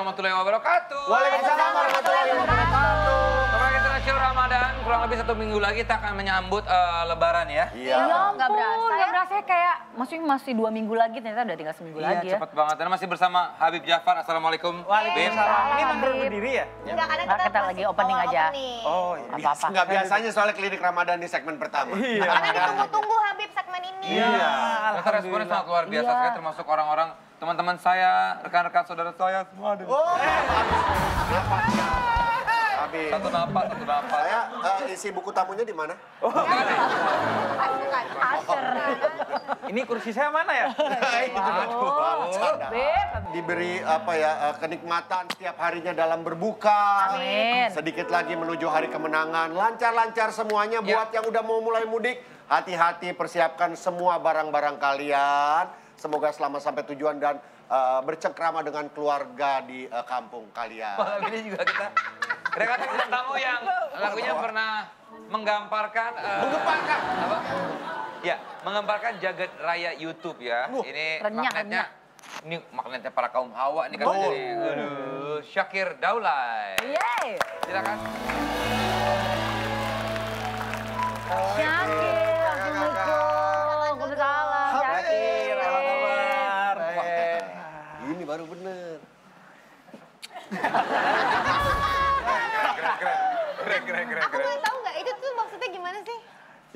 warahmatullahi wabarakatuh. Waalaikumsalam warahmatullahi wabarakatuh. Kembali kita Nasional Ramadan, kurang lebih 1 minggu lagi kita akan menyambut Lebaran ya. Iya. Nggak berasa kayak masih 2 minggu lagi, ternyata udah tinggal seminggu lagi ya. Cepet banget. Dan masih bersama Habib Jafar. Assalamualaikum. Waalaikumsalam. Ini Habib. baru berdiri ya? Enggak, karena Nah, kita lagi opening aja. Oh iya. Apa-apa. Nggak biasanya soalnya klinik Ramadan di segmen pertama. Iya. Karena ditunggu-tunggu Habib segmen ini. Iya. Ternyata responnya sangat luar biasa Iya. sekali, termasuk orang-orang, teman-teman saya, rekan-rekan saudara saya semua ada. Oh, Habib. Satu napas. Saya isi buku tamunya di mana? Bukan. Aser. Ini kursi saya mana ya? Bercanda. Beb. Diberi kenikmatan setiap harinya dalam berbuka. Amin. Sedikit lagi menuju hari kemenangan. Lancar-lancar semuanya buat yang udah mau mulai mudik. Hati-hati persiapkan semua barang-barang kalian. Semoga selamat sampai tujuan dan bercengkrama dengan keluarga di kampung kalian. Malam ini juga kita rekan bintang tamu yang lagunya pernah menggamparkan apa? Ya, menggamparkan jagat raya YouTube ya. Ini renyah, magnetnya. Ini magnetnya para kaum hawa nih kan Betul. jadi Syakir Daulay. Yeay. Silakan. Syakir, Assalamualaikum. Waalaikumsalam. Syakir. Apa kabar? Ini baru bener. Keren. Aku boleh tahu nggak, itu tuh maksudnya gimana sih?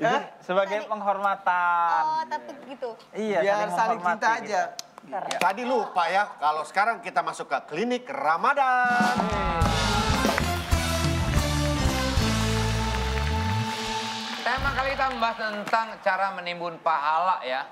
Hah? Sebagai penghormatan. Oh, tapi gitu. Iya, Biar saling menghormati cinta aja. gitu. Tadi lupa ya, kalau sekarang kita masuk ke klinik Ramadan. Tema kali kita membahas tentang cara menimbun pahala ya.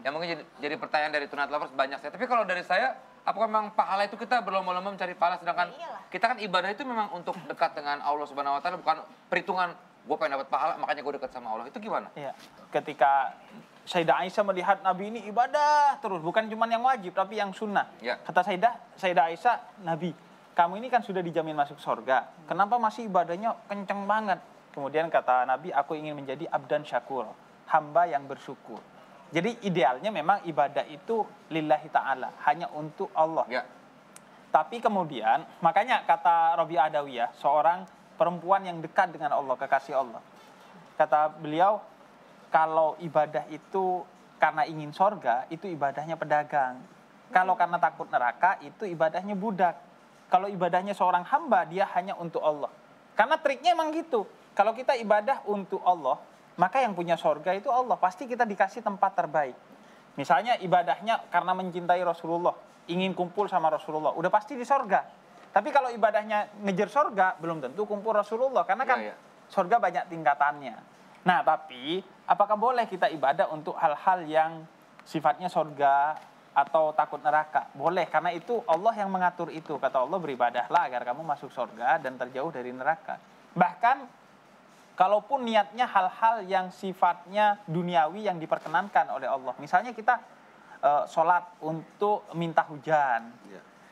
Yang mungkin jadi pertanyaan dari Tonight Lovers banyak saya. Tapi kalau dari saya, apakah memang pahala itu kita berlomba-lomba mencari pahala, sedangkan Ya iyalah. kita kan ibadah itu memang untuk dekat dengan Allah Subhanahu Wa Taala, bukan perhitungan gue pengen dapat pahala makanya gue dekat sama Allah. Itu gimana? Iya. Ketika Sayyidah Aisyah melihat Nabi ini ibadah terus, bukan cuma yang wajib tapi yang sunnah. Ya. Kata Sayyidah Aisyah, Nabi, kamu ini kan sudah dijamin masuk surga. Kenapa masih ibadahnya kenceng banget? Kemudian kata Nabi, aku ingin menjadi abdan syakur, hamba yang bersyukur. Jadi idealnya memang ibadah itu lillahi ta'ala, hanya untuk Allah. Ya. Tapi kemudian, makanya kata Robi Adawiyah, seorang perempuan yang dekat dengan Allah, kekasih Allah. Kata beliau, kalau ibadah itu karena ingin sorga, itu ibadahnya pedagang. Kalau karena takut neraka, itu ibadahnya budak. Kalau ibadahnya seorang hamba, dia hanya untuk Allah. Karena triknya emang gitu. Kalau kita ibadah untuk Allah, maka yang punya sorga itu Allah. Pasti kita dikasih tempat terbaik. Misalnya ibadahnya karena mencintai Rasulullah, ingin kumpul sama Rasulullah, udah pasti di sorga. Tapi kalau ibadahnya ngejar sorga, belum tentu kumpul Rasulullah. Karena kan Ya. sorga banyak tingkatannya. Nah, tapi apakah boleh kita ibadah untuk hal-hal yang sifatnya sorga atau takut neraka? Boleh, karena itu Allah yang mengatur itu. Kata Allah, beribadahlah agar kamu masuk sorga dan terjauh dari neraka. Bahkan kalaupun niatnya hal-hal yang sifatnya duniawi yang diperkenankan oleh Allah. Misalnya kita sholat untuk minta hujan.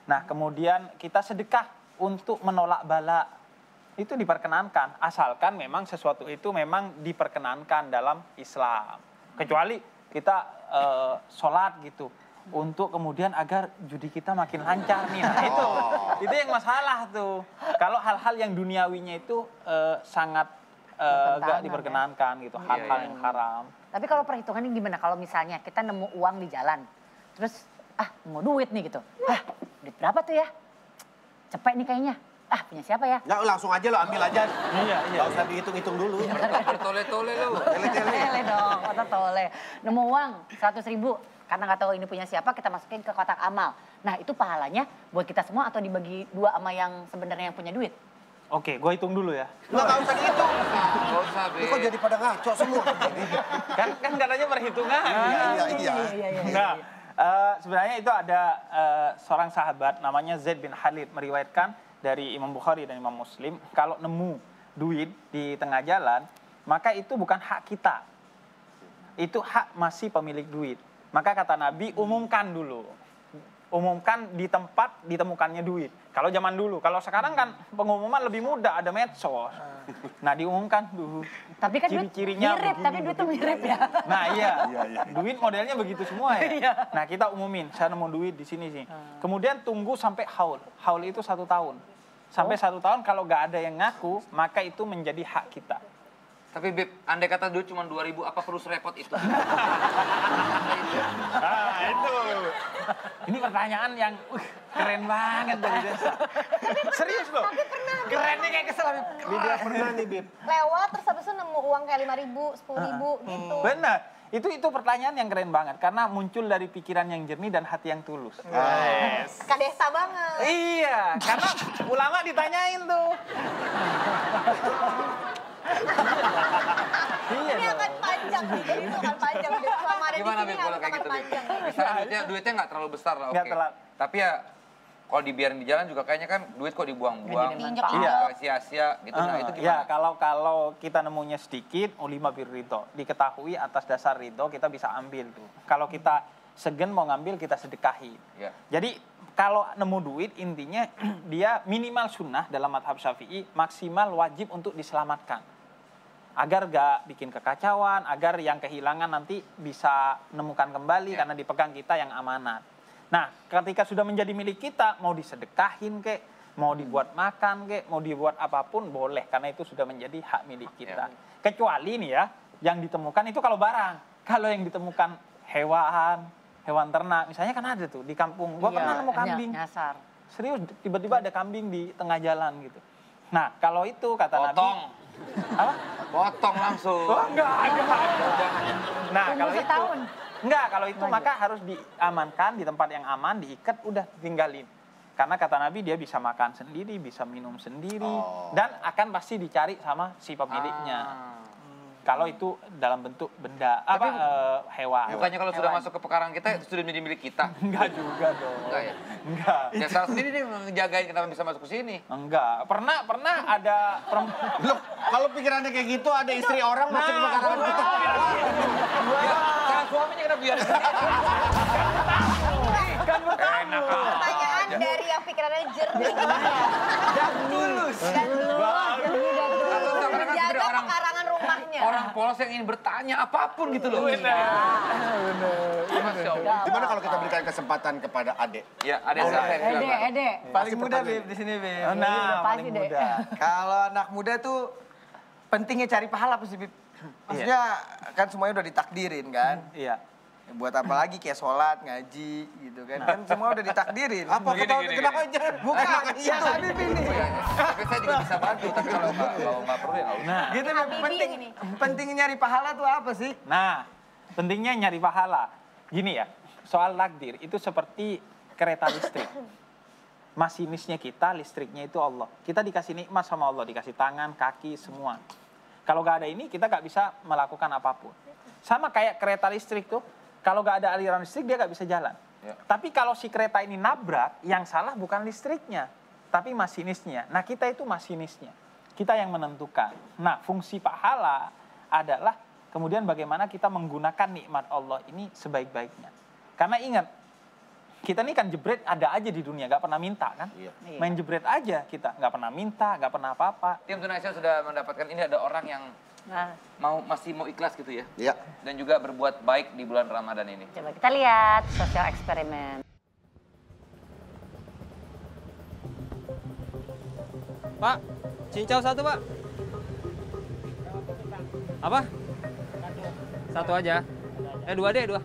Nah, kemudian kita sedekah untuk menolak bala. Itu diperkenankan, asalkan memang sesuatu itu memang diperkenankan dalam Islam. Kecuali kita sholat gitu, untuk kemudian agar judi kita makin lancar nih. Nah, itu yang masalah tuh. Kalau hal-hal yang duniawinya itu sangat gak diperkenankan gitu, hal-hal yang haram. Tapi kalau perhitungannya gimana? Kalau misalnya kita nemu uang di jalan, terus mau duit nih gitu. Duit berapa tuh ya? Cepet nih kayaknya. Punya siapa ya? Ya langsung aja lo ambil aja. Iya. Gak usah dihitung-hitung dulu. Bertole-tole lu. Tole dong, kata tole. Nemu uang 100.000, karena nggak tahu ini punya siapa, kita masukin ke kotak amal. Nah, itu pahalanya buat kita semua atau dibagi dua sama yang sebenarnya yang punya duit? Oke, gue hitung dulu ya. Nggak usah dihitung. Gak usah, Ini kok jadi pada ngaco semua? Kan katanya perhitungan. Iya. Nah, sebenarnya itu ada seorang sahabat namanya Zaid bin Khalid meriwayatkan dari Imam Bukhari dan Imam Muslim, kalau nemu duit di tengah jalan, maka itu bukan hak kita. Itu hak masih pemilik duit. Maka kata Nabi, umumkan dulu. umumkan di tempat ditemukannya duit. Kalau zaman dulu, kalau sekarang kan pengumuman lebih mudah, ada medsos. Nah, diumumkan tuh. Tapi kan duit ciri-cirinya mirip, begini, tapi duit tuh mirip ya. Nah iya, duit modelnya begitu semua ya. Nah kita umumin, saya nemu duit di sini sih. Kemudian tunggu sampai haul. Haul itu 1 tahun. Sampai 1 tahun kalau nggak ada yang ngaku, maka itu menjadi hak kita. Tapi Beb, andai kata duit cuma 2.000, apa perlu serepot itu? Nah itu. Ini pertanyaan yang keren banget dari Desa. Serius loh. Kerennya kayak kesel. Bib pernah nih, Bib. Lewat terus habis itu nemu uang kayak 5.000, 10.000 gitu. Benar. Itu pertanyaan yang keren banget karena muncul dari pikiran yang jernih dan hati yang tulus. Kadesa banget. Iya, karena ulama ditanyain tuh. Iya. Ini akan panjang nih, jadi itu akan panjang. Selama ada di Gimana sini Beb kalau harus kayak akan gitu Beb? panjang. Misalnya duitnya nggak terlalu besar lah, Nggak oke. terlalu. Tapi ya kalau dibiarin di jalan juga kayaknya kan duit kok dibuang-buang. Diinjek-injek. Sia-sia gitu. Nah itu Ya, gimana? kalau kita nemunya sedikit, ulima bir ridho. Diketahui atas dasar ridho kita bisa ambil tuh. Kalau kita segen mau ngambil kita sedekahi. Ya. Jadi kalau nemu duit intinya dia minimal sunnah dalam madhab syafi'i, maksimal wajib untuk diselamatkan. Agar gak bikin kekacauan, agar yang kehilangan nanti bisa menemukan kembali karena dipegang kita yang amanat. Nah, ketika sudah menjadi milik kita, mau disedekahin kek, mau dibuat makan kek, mau dibuat apapun boleh karena itu sudah menjadi hak milik kita. Kecuali nih ya, yang ditemukan itu kalau barang. Kalau yang ditemukan hewan ternak, misalnya kan ada tuh di kampung. Gua pernah nemu kambing. Nyasar. Serius, tiba-tiba ada kambing di tengah jalan gitu. Nah, kalau itu kata Potong. Nabi, apa? Potong langsung. Oh, enggak. Nah, Tunggu kalau itu setahun. enggak, kalau itu maka harus diamankan di tempat yang aman, diikat, udah tinggalin. Karena kata Nabi dia bisa makan sendiri, bisa minum sendiri, dan akan pasti dicari sama si pemiliknya. Kalau itu dalam bentuk benda hewan. Bukannya kalau sudah masuk ke pekarangan kita itu sudah menjadi milik kita. Enggak juga dong. Enggak ya? Enggak. Ya salah sendiri dia ngejagain kenapa bisa masuk ke sini. Enggak. Pernah ada perempuan. Loh, kalau pikirannya kayak gitu ada istri orang masuk ke pekarangan kita. Ya, salah suaminya kenapa biarin? Kan bertamu. Pertanyaan dari yang pikirannya jernih. Dan tulus. Menjaga pekarangan rumahnya. Orang polos yang ingin bertanya apapun gitu loh. Masya Allah. Gimana kalau kita berikan kesempatan kepada Ade? Ya, ada saya. Ede. Paling muda Beb di sini Beb. Nah, pasti paling deh. muda. Kalau anak muda tuh pentingnya cari pahala pasti Beb. Maksudnya kan semuanya udah ditakdirin kan. Iya. Ya, buat apa lagi kayak sholat, ngaji gitu kan. Kan semua udah ditakdirin. Apa Gini. kenapa aja? Bukan, ya Habib ini. Tapi saya juga bisa bantu, tapi kalau nggak perlu ya nggak usah. Nah, Gitu Beb, Habibie penting ini. pentingnya nyari pahala tuh apa sih? Nah, pentingnya nyari pahala. Gini ya, soal takdir itu seperti kereta listrik. Masinisnya kita, listriknya itu Allah. Kita dikasih nikmat sama Allah, dikasih tangan, kaki, semua. Kalau nggak ada ini, kita nggak bisa melakukan apapun. Sama kayak kereta listrik tuh, kalau nggak ada aliran listrik, dia nggak bisa jalan. Ya. Tapi kalau si kereta ini nabrak, yang salah bukan listriknya, tapi masinisnya. Nah, kita itu masinisnya. Kita yang menentukan. Nah, fungsi pahala adalah kemudian bagaimana kita menggunakan nikmat Allah ini sebaik-baiknya. Karena ingat, kita ini kan jebret ada aja di dunia, nggak pernah minta kan? Iya. Main jebret aja kita, nggak pernah minta, nggak pernah apa-apa. Tim Tunaisia sudah mendapatkan ini ada orang yang Nah, masih mau ikhlas gitu ya. Iya. Dan juga berbuat baik di bulan Ramadan ini. coba kita lihat sosial eksperimen. Pak, cincau 1 Pak. Apa? 1 aja. 2 deh, 2.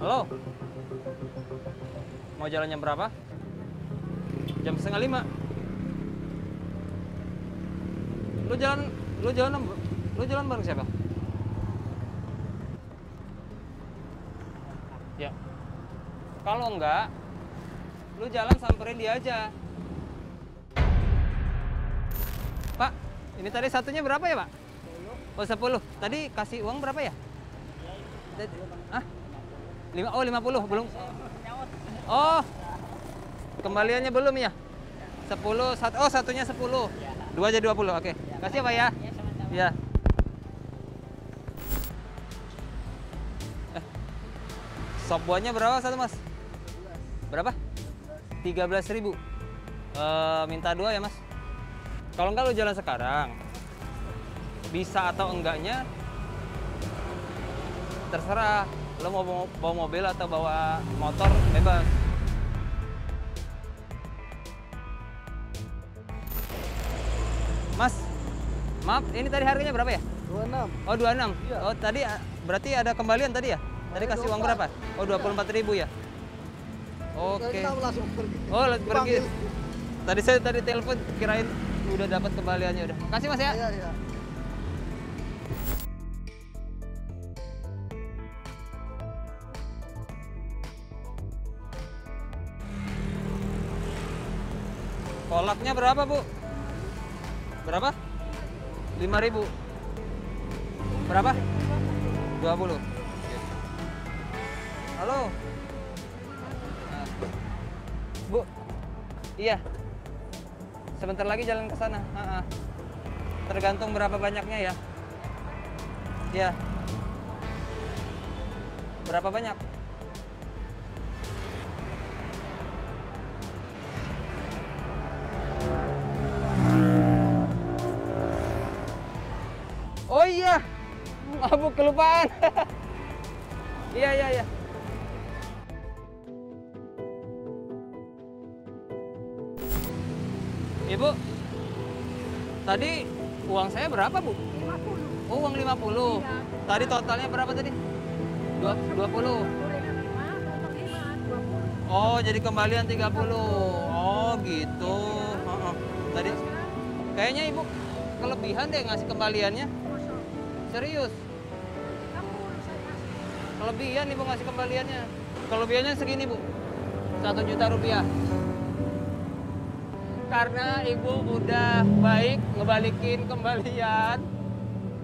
Halo? Mau jalan jam berapa? Jam 4:30. Lu jalan bareng siapa? Ya. Kalau enggak, lu jalan samperin dia aja. Pak, ini tadi satunya berapa ya, Pak? 10. Oh, 10. Tadi kasih uang berapa ya? Hah? 50 belum. Oh. Kembaliannya belum ya? 10 satunya 10. 2 aja 20. Oke. Kasih ya, Pak ya. Iya. Sop buahnya berapa satu mas? Berapa? 13.000. Minta 2 ya mas. Kalau enggak lo jalan sekarang, bisa atau enggaknya terserah. Lo mau bawa mobil atau bawa motor bebas. Mas, maaf, ini tadi harganya berapa ya? 26. Oh 26. Oh tadi berarti ada kembalian tadi ya? Tadi kasih uang berapa? Oh 24.000 ya? Oke. Langsung pergi. Oh pergi. Tadi saya telepon kirain udah dapat kembaliannya udah. Kasih mas ya. Iya. Kolaknya berapa bu? Berapa? 5.000. Berapa? 20. Halo. Nah. Bu. Iya. Sebentar lagi jalan ke sana. Tergantung berapa banyaknya ya. Iya. Berapa banyak? Oh iya. Maaf, kelupaan. Iya. Ibu, tadi uang saya berapa, Bu? 50. Oh, uang 50. Iya. Tadi totalnya berapa tadi? 20. Oh, jadi kembalian 30. Oh, gitu. Tadi kayaknya Ibu kelebihan deh ngasih kembaliannya. Serius? Kelebihan Ibu ngasih kembaliannya. Kelebihannya segini, Bu. 1 juta rupiah. Karena Ibu udah baik ngebalikin kembalian.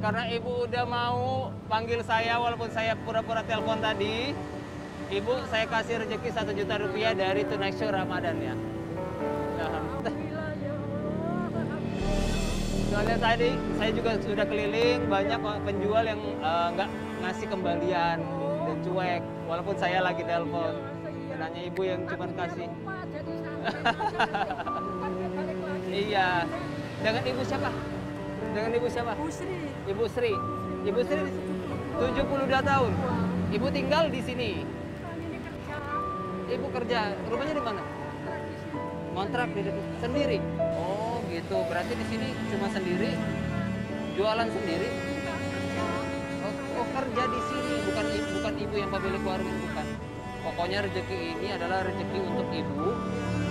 Karena Ibu udah mau panggil saya walaupun saya pura-pura telepon tadi. Ibu, saya kasih rezeki 1 juta rupiah dari Tonight Show Ramadan ya. Soalnya tadi saya juga sudah keliling, banyak penjual yang nggak ngasih kembalian dan cuek. Walaupun saya lagi telepon. Nanya Ibu yang cuma kasih. Iya. Dengan Ibu siapa? Dengan Ibu siapa? Ibu Sri. Ibu Sri. Ibu Sri 72 tahun. Ibu tinggal di sini. Ibu kerja. Rumahnya di mana? Kontrak di dekat. Sendiri. Oh, gitu. Berarti di sini cuma sendiri. Jualan sendiri. Oh, kerja di sini. Bukan Ibu yang pemilik warung, bukan. Pokoknya rezeki ini adalah rezeki untuk Ibu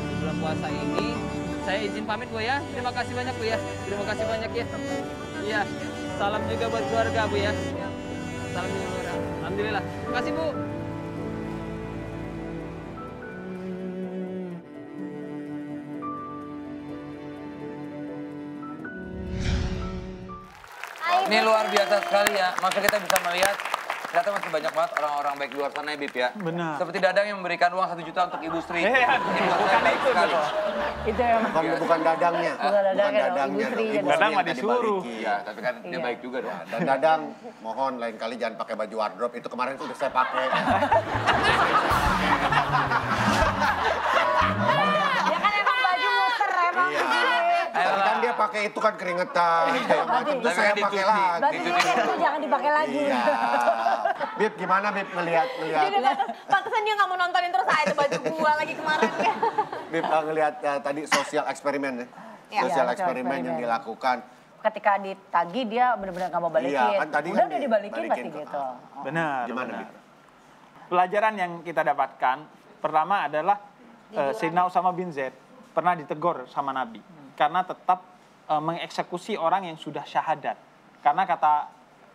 di bulan puasa ini. Saya izin pamit Bu ya. Terima kasih banyak Bu ya. Terima kasih banyak ya. Iya. Salam juga buat keluarga Bu ya. Salam juga buat keluarga. Alhamdulillah. Terima kasih Bu. Ini luar biasa sekali ya. Masa kita bisa melihat ternyata masih banyak banget orang-orang baik di luar sana ya, Bib ya. Benar. Seperti Dadang yang memberikan uang 1 juta untuk Ibu Sri. Ibu bukan saya baik itu sekali. dong. Itu yang Bukan dadangnya. Bukan dadangnya dong, Ibu Sri dong. ya Ibu dong. Dadang yang mah tadi disuruh. balikin. Iya, tapi kan dia Iya. baik juga dong. Dan Dadang, mohon lain kali jangan pakai baju wardrobe. Itu kemarin tuh udah saya pakai. Dia kan emang baju muter emang. Iya. Tapi kan dia pakai itu kan keringetan. Kayak macam itu Tapi saya kan pakai dicuci. lagi. Berarti dia kayak itu jangan dipakai lagi. Iya. Bib, gimana Bib ngelihat? Pantesan dia nggak mau nontonin terus itu baju gua lagi kemarin ya. Bib ngelihat tadi sosial eksperimen ya. Iya. Sosial Iya, eksperimen yang eksperimen. dilakukan. Ketika ditagi dia benar-benar nggak mau balikin. Iya, kan tadi udah kan dibalikin dibalikin pasti ke- gitu. Benar. Gimana benar. Bib? Pelajaran yang kita dapatkan pertama adalah Sayyidina Usama bin Zaid pernah ditegur sama Nabi karena tetap mengeksekusi orang yang sudah syahadat. Karena kata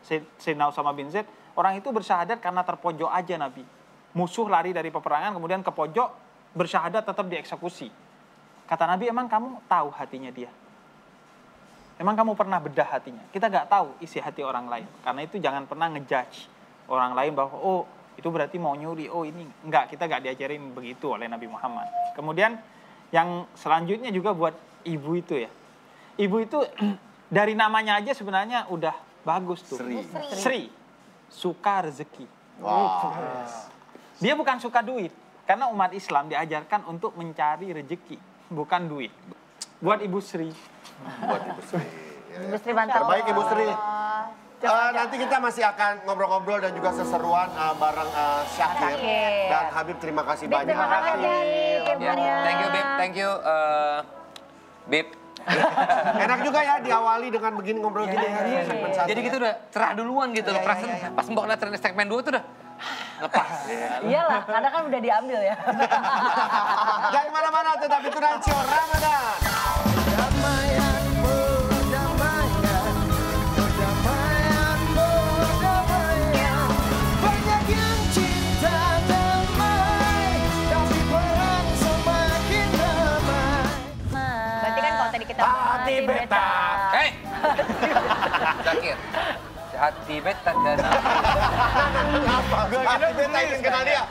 Sayyidina Usama bin Zaid, orang itu bersyahadat karena terpojok aja Nabi. Musuh lari dari peperangan kemudian ke pojok bersyahadat tetap dieksekusi. Kata Nabi, emang kamu tahu hatinya dia? Emang kamu pernah bedah hatinya? Kita nggak tahu isi hati orang lain. Karena itu jangan pernah ngejudge orang lain bahwa oh itu berarti mau nyuri, oh ini. Enggak, kita nggak diajarin begitu oleh Nabi Muhammad. Kemudian yang selanjutnya juga buat ibu itu ya. Ibu itu dari namanya aja sebenarnya udah bagus tuh. Sri. Sri. Suka rezeki. Wow. Dia bukan suka duit. Karena umat Islam diajarkan untuk mencari rezeki, bukan duit. Buat Ibu Sri. Buat Ibu Sri. Ibu Sri mantap. Terbaik Ibu Sri. Nanti kita masih akan ngobrol-ngobrol dan juga seseruan bareng Syakir. Syakir. Dan Habib, terima kasih Bib, banyak. terima kasih. Bib Ya, Maria. thank you Bib, thank you Bib. Enak juga ya diawali dengan begini ngobrol gini ya. Segmen satu Jadi ya. gitu udah cerah duluan gitu loh. Perasaan pas Mbok lihat trend segmen 2 tuh udah lepas. Iyalah, karena kan udah diambil ya. Jangan mana-mana, tetap itu Rancio Ramadan. Banyak yang cinta damai, tapi perang semakin ramai. Berarti kan kalau tadi kita Hati beta. Hei! Syakir. Hati beta dan Apa? Hati beta ingin kenal dia.